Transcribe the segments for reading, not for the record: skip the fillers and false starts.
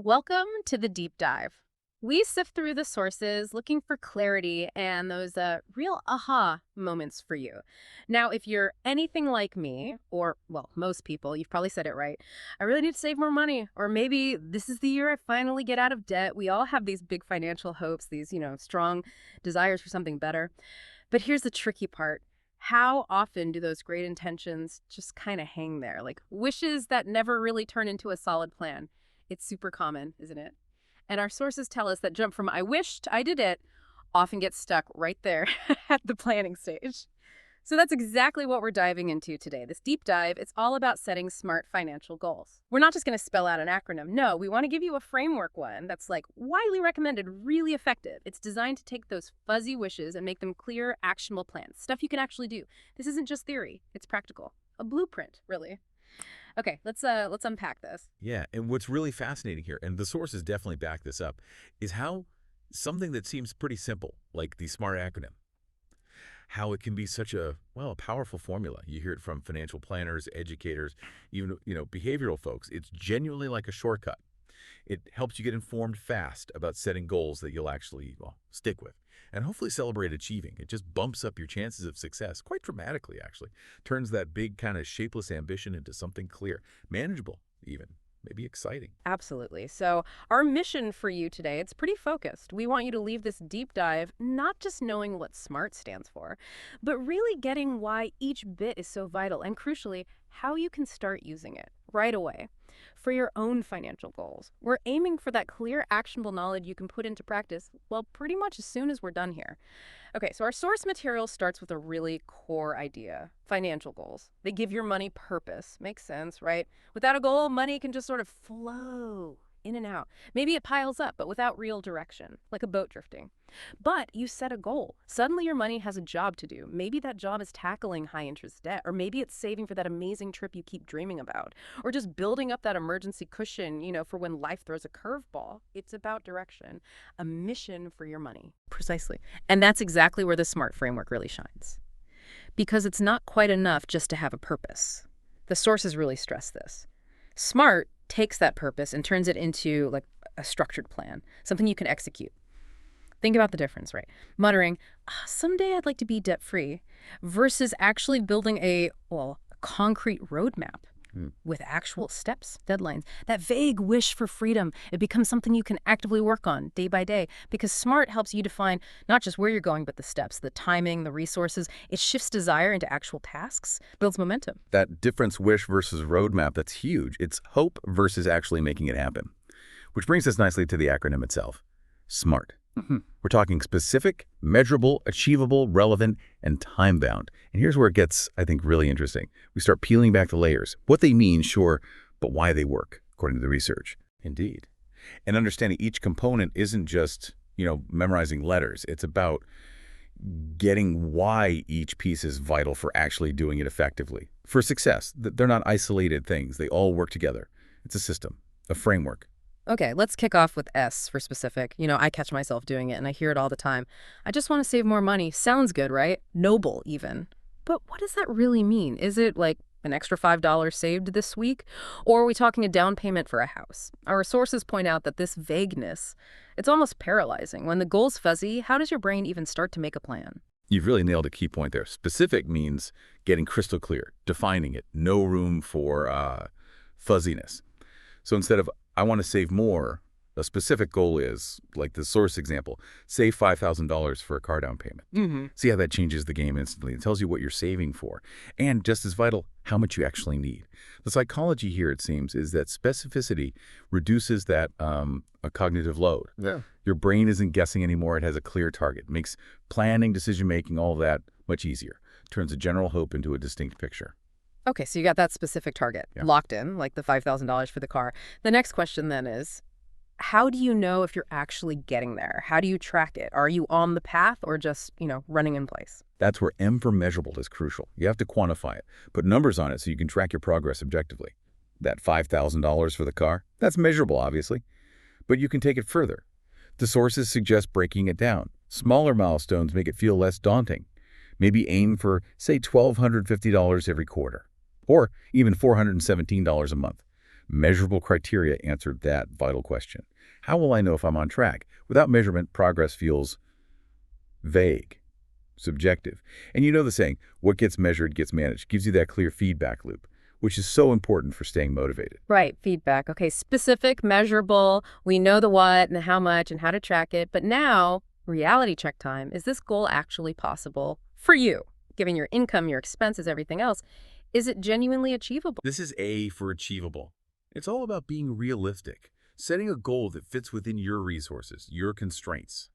Welcome to the deep dive. We sift through the sources looking for clarity and those real aha moments for you. Now, if you're anything like me, or, well, most people, you've probably said it right. I really need to save more money. Or maybe this is the year I finally get out of debt. We all have these big financial hopes, these, strong desires for something better. But here's the tricky part. How often do those great intentions just kind of hang there, like wishes that never really turn into a solid plan? It's super common, isn't it? And our sources tell us that jump from I wished I did it often gets stuck right there at the planning stage. So that's exactly what we're diving into today. This deep dive, it's all about setting smart financial goals. We're not just going to spell out an acronym. No, we want to give you a framework one that's like widely recommended, really effective. It's designed to take those fuzzy wishes and make them clear, actionable plans, stuff you can actually do. This isn't just theory, it's practical. A blueprint, really. Okay, let's unpack this. Yeah, and what's really fascinating here, and the sources definitely back this up, is how something that seems pretty simple, like the SMART acronym, how it can be such a powerful formula. You hear it from financial planners, educators, even, behavioral folks. It's genuinely like a shortcut. It helps you get informed fast about setting goals that you'll actually, stick with and hopefully celebrate achieving. It just bumps up your chances of success quite dramatically, actually. Turns that big kind of shapeless ambition into something clear, manageable even, maybe exciting. Absolutely. So, our mission for you today, it's pretty focused. We want you to leave this deep dive not just knowing what SMART stands for, but really getting why each bit is so vital and crucially, how you can start using it right away for your own financial goals. We're aiming for that clear, actionable knowledge you can put into practice, well, pretty much as soon as we're done here. Okay, so our source material starts with a really core idea, financial goals. They give your money purpose. Makes sense, right? Without a goal, money can just sort of flow in and out. Maybe it piles up, but without real direction, like a boat drifting. But you set a goal. Suddenly your money has a job to do. Maybe that job is tackling high interest debt, or maybe it's saving for that amazing trip you keep dreaming about, or just building up that emergency cushion, for when life throws a curveball. It's about direction, a mission for your money. Precisely. And that's exactly where the SMART framework really shines. Because it's not quite enough just to have a purpose. The sources really stress this. SMART takes that purpose and turns it into like a structured plan, something you can execute. Think about the difference, right? Muttering, someday I'd like to be debt-free, versus actually building a concrete roadmap with actual steps, deadlines. That vague wish for freedom, it becomes something you can actively work on day by day because SMART helps you define not just where you're going, but the steps, the timing, the resources. It shifts desire into actual tasks, builds momentum. That difference wish versus roadmap, that's huge. It's hope versus actually making it happen. Which brings us nicely to the acronym itself, SMART. We're talking specific, measurable, achievable, relevant, and time-bound. And here's where it gets, I think, really interesting. We start peeling back the layers. What they mean, sure, but why they work, according to the research. Indeed. And understanding each component isn't just, memorizing letters. It's about getting why each piece is vital for actually doing it effectively. For success, they're not isolated things. They all work together. It's a system, a framework. Okay, let's kick off with S for specific. I catch myself doing it and I hear it all the time. I just want to save more money. Sounds good, right? Noble, even. But what does that really mean? Is it like an extra $5 saved this week? Or are we talking a down payment for a house? Our sources point out that this vagueness, it's almost paralyzing. When the goal's fuzzy, how does your brain even start to make a plan? You've really nailed a key point there. Specific means getting crystal clear, defining it, no room for fuzziness. So instead of I want to save more, a specific goal is, like the source example, save $5,000 for a car down payment. See how that changes the game instantly. It tells you what you're saving for. And just as vital, how much you actually need. The psychology here, it seems, is that specificity reduces that a cognitive load. Yeah. Your brain isn't guessing anymore. It has a clear target. It makes planning, decision-making, all of that much easier. Turns a general hope into a distinct picture. Okay, so you got that specific target locked in, like the $5,000 for the car. The next question then is, how do you know if you're actually getting there? How do you track it? Are you on the path or just, running in place? That's where M for measurable is crucial. You have to quantify it, put numbers on it so you can track your progress objectively. That $5,000 for the car, that's measurable, obviously. But you can take it further. The sources suggest breaking it down. Smaller milestones make it feel less daunting. Maybe aim for, say, $1,250 every quarter, or even $417 a month. Measurable criteria answered that vital question. How will I know if I'm on track? Without measurement, progress feels vague, subjective. And you know the saying, what gets measured gets managed, gives you that clear feedback loop, which is so important for staying motivated. Right, feedback. Okay, specific, measurable. We know the what and the how much and how to track it. But now, reality check time. Is this goal actually possible for you? Given your income, your expenses, everything else, is it genuinely achievable? This is A for achievable. It's all about being realistic, setting a goal that fits within your resources, your constraints.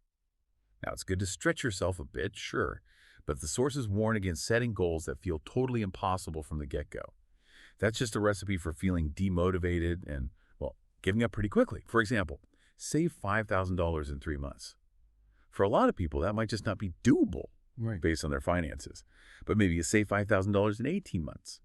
Now, it's good to stretch yourself a bit, sure, but the sources warn against setting goals that feel totally impossible from the get-go. That's just a recipe for feeling demotivated and, well, giving up pretty quickly. For example, save $5,000 in 3 months. For a lot of people, that might just not be doable based on their finances. But maybe you save $5,000 in 18 months.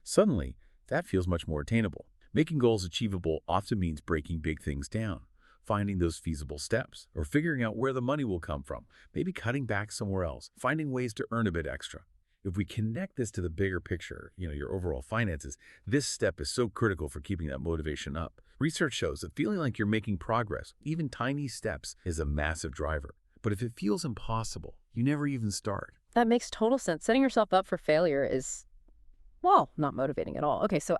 Suddenly, that feels much more attainable. Making goals achievable often means breaking big things down, finding those feasible steps, or figuring out where the money will come from, maybe cutting back somewhere else, finding ways to earn a bit extra. If we connect this to the bigger picture, your overall finances, this step is so critical for keeping that motivation up. Research shows that feeling like you're making progress, even tiny steps, is a massive driver. But if it feels impossible, you never even start. That makes total sense. Setting yourself up for failure is, well, not motivating at all. Okay, so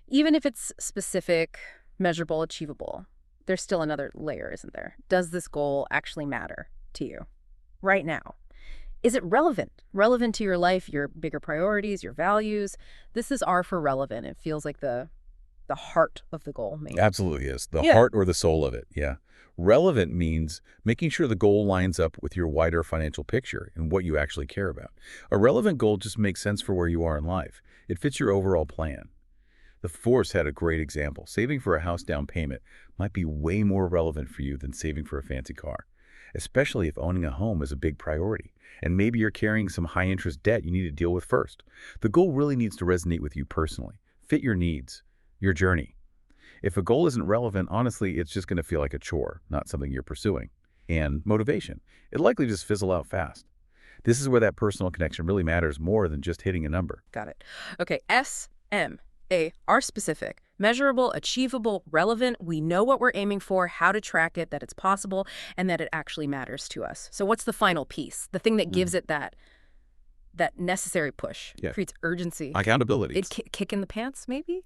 even if it's specific, measurable, achievable, there's still another layer, isn't there? Does this goal actually matter to you right now? Is it relevant? Relevant to your life, your bigger priorities, your values? This is R for relevant. It feels like the heart of the goal, maybe. Absolutely is. The heart or the soul of it, yeah. Relevant means making sure the goal lines up with your wider financial picture and what you actually care about. A relevant goal just makes sense for where you are in life. It fits your overall plan. The Force had a great example. Saving for a house down payment might be way more relevant for you than saving for a fancy car, especially if owning a home is a big priority. And maybe you're carrying some high-interest debt you need to deal with first. The goal really needs to resonate with you personally, fit your needs, your journey. If a goal isn't relevant, honestly, it's just going to feel like a chore, not something you're pursuing. And motivation. It'll likely just fizzle out fast. This is where that personal connection really matters more than just hitting a number. Got it. Okay, S-M-A are specific, measurable, achievable, relevant. We know what we're aiming for, how to track it, that it's possible, and that it actually matters to us. So what's the final piece? The thing that gives it that necessary push, creates urgency. Accountability. It kick in the pants, maybe?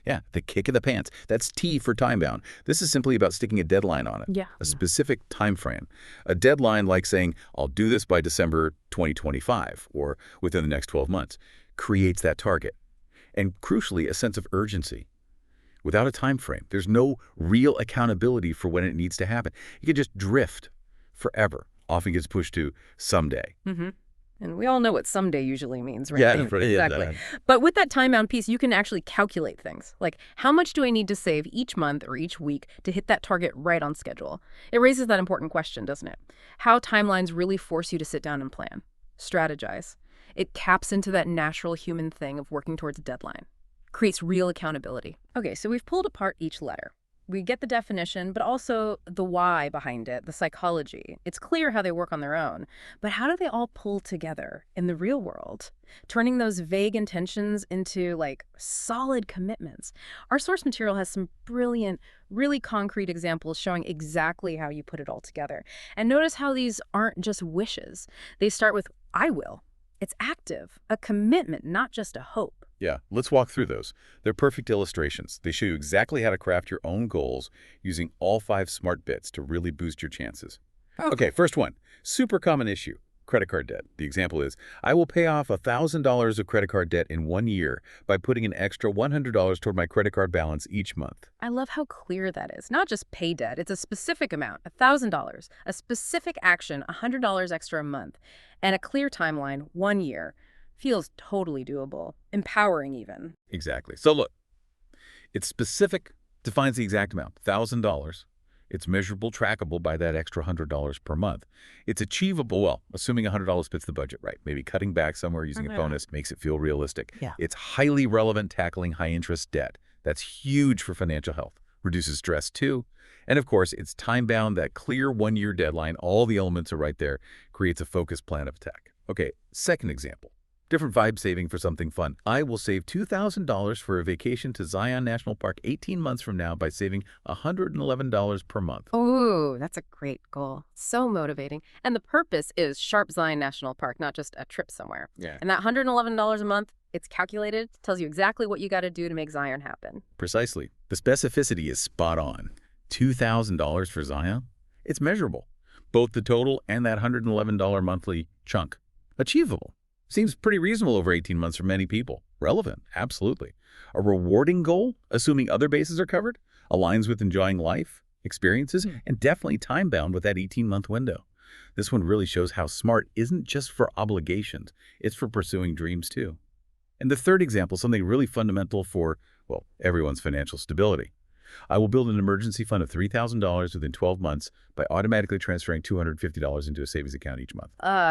Yeah, the kick in the pants. That's T for time-bound. This is simply about sticking a deadline on it. Yeah. A specific time frame. A deadline like saying, I'll do this by December 2025 or within the next 12 months, creates that target. And crucially, a sense of urgency. Without a time frame, there's no real accountability for when it needs to happen. It can just drift forever. Often gets pushed to someday. Mm-hmm. And we all know what someday usually means, right? Yeah, exactly. But with that time-bound piece, you can actually calculate things. Like, how much do I need to save each month or each week to hit that target right on schedule? It raises that important question, doesn't it? How timelines really force you to sit down and plan, strategize. It taps into that natural human thing of working towards a deadline. Creates real accountability. Okay, so we've pulled apart each letter. We get the definition, but also the why behind it, the psychology. It's clear how they work on their own, but how do they all pull together in the real world? Turning those vague intentions into, like, solid commitments. Our source material has some brilliant, really concrete examples showing exactly how you put it all together. And notice how these aren't just wishes. They start with, I will. It's active, a commitment, not just a hope. Yeah, let's walk through those. They're perfect illustrations. They show you exactly how to craft your own goals using all 5 smart bits to really boost your chances. Okay, first one, super common issue, credit card debt. The example is, I will pay off $1,000 of credit card debt in 1 year by putting an extra $100 toward my credit card balance each month. I love how clear that is. Not just pay debt, it's a specific amount, $1,000, a specific action, $100 extra a month, and a clear timeline, 1 year. Feels totally doable, empowering even. Exactly. So look, it's specific, defines the exact amount, $1,000. It's measurable, trackable by that extra $100 per month. It's achievable, well, assuming $100 fits the budget, right? Maybe cutting back somewhere using a bonus makes it feel realistic. Yeah. It's highly relevant tackling high-interest debt. That's huge for financial health. Reduces stress too. And of course, it's time-bound, that clear 1-year deadline. All the elements are right there. Creates a focused plan of attack. Okay, second example. Different vibe saving for something fun. I will save $2,000 for a vacation to Zion National Park 18 months from now by saving $111 per month. Ooh, that's a great goal. So motivating. And the purpose is Sharp Zion National Park, not just a trip somewhere. Yeah. And that $111 a month, it's calculated, tells you exactly what you got to do to make Zion happen. Precisely. The specificity is spot on. $2,000 for Zion? It's measurable. Both the total and that $111 monthly chunk. Achievable. Seems pretty reasonable over 18 months for many people. Relevant, absolutely. A rewarding goal, assuming other bases are covered, aligns with enjoying life, experiences, and definitely time-bound with that 18-month window. This one really shows how SMART isn't just for obligations, it's for pursuing dreams too. And the third example, something really fundamental for, well, everyone's financial stability. I will build an emergency fund of $3,000 within 12 months by automatically transferring $250 into a savings account each month.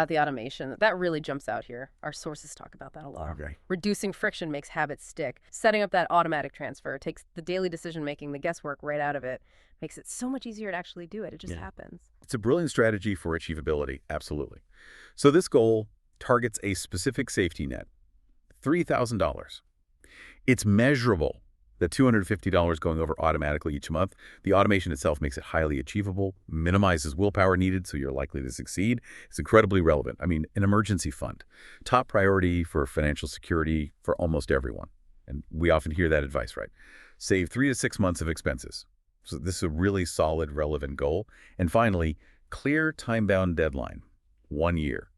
The automation, that really jumps out here. Our sources talk about that a lot. Okay. Reducing friction makes habits stick. Setting up that automatic transfer takes the daily decision-making, the guesswork right out of it. Makes it so much easier to actually do it. It just happens. It's a brilliant strategy for achievability, absolutely. So this goal targets a specific safety net, $3,000. It's measurable. The $250 going over automatically each month. The automation itself makes it highly achievable, minimizes willpower needed, so you're likely to succeed. It's incredibly relevant. I mean, an emergency fund, top priority for financial security for almost everyone. And we often hear that advice, right? Save 3 to 6 months of expenses. So this is a really solid, relevant goal. And finally, clear time-bound deadline, 1 year.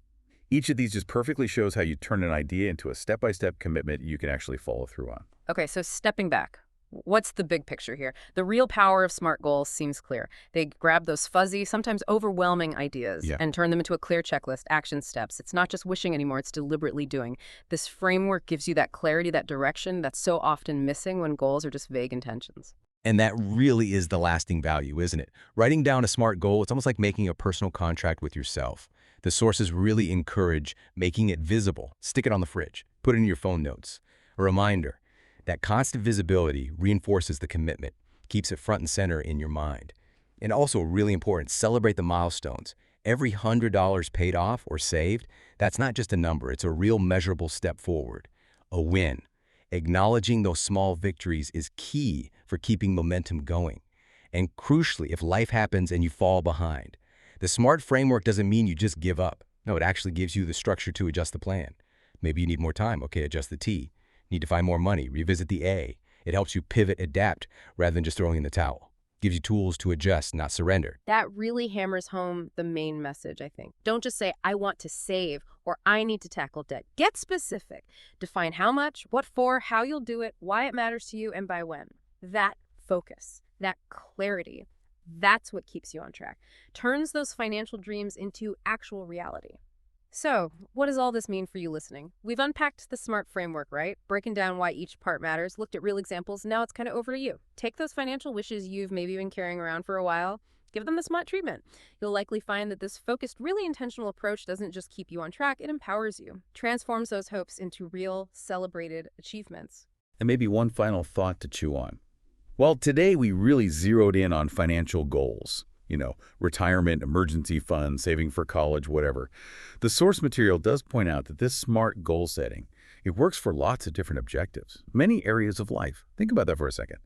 Each of these just perfectly shows how you turn an idea into a step-by-step commitment you can actually follow through on. Okay, so stepping back, what's the big picture here? The real power of SMART goals seems clear. They grab those fuzzy, sometimes overwhelming ideas and turn them into a clear checklist, action steps. It's not just wishing anymore, it's deliberately doing. This framework gives you that clarity, that direction that's so often missing when goals are just vague intentions. And that really is the lasting value, isn't it? Writing down a SMART goal, it's almost like making a personal contract with yourself. The sources really encourage making it visible. Stick it on the fridge. Put it in your phone notes. A reminder. That constant visibility reinforces the commitment, keeps it front and center in your mind. And also really important, celebrate the milestones. Every $100 paid off or saved, that's not just a number, it's a real measurable step forward, a win. Acknowledging those small victories is key for keeping momentum going. And crucially, if life happens and you fall behind, the SMART framework doesn't mean you just give up. No, it actually gives you the structure to adjust the plan. Maybe you need more time, okay, adjust the T. Need to find more money, revisit the A. It helps you pivot, adapt, rather than just throwing in the towel. Gives you tools to adjust, not surrender. That really hammers home the main message, I think. Don't just say, I want to save, or I need to tackle debt. Get specific. Define how much, what for, how you'll do it, why it matters to you, and by when. That focus, that clarity, that's what keeps you on track. Turns those financial dreams into actual reality. So, what does all this mean for you listening? We've unpacked the SMART framework, right? Breaking down why each part matters, looked at real examples, now it's kind of over to you. Take those financial wishes you've maybe been carrying around for a while, give them the SMART treatment. You'll likely find that this focused, really intentional approach doesn't just keep you on track, it empowers you, transforms those hopes into real, celebrated achievements. And maybe one final thought to chew on. Well, today we really zeroed in on financial goals. Retirement, emergency funds, saving for college, whatever. The source material does point out that this SMART goal setting, it works for lots of different objectives, many areas of life. Think about that for a second.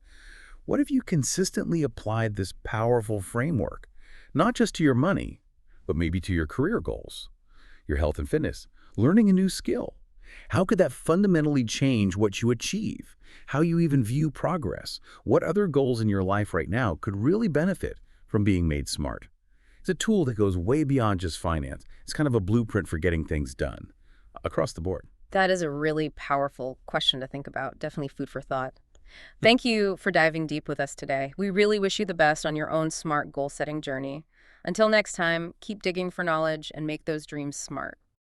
What if you consistently applied this powerful framework, not just to your money, but maybe to your career goals, your health and fitness, learning a new skill? How could that fundamentally change what you achieve? How you even view progress? What other goals in your life right now could really benefit from being made SMART? It's a tool that goes way beyond just finance. It's kind of a blueprint for getting things done across the board. That is a really powerful question to think about. Definitely food for thought. Thank you for diving deep with us today. We really wish you the best on your own SMART goal-setting journey. Until next time, keep digging for knowledge and make those dreams SMART.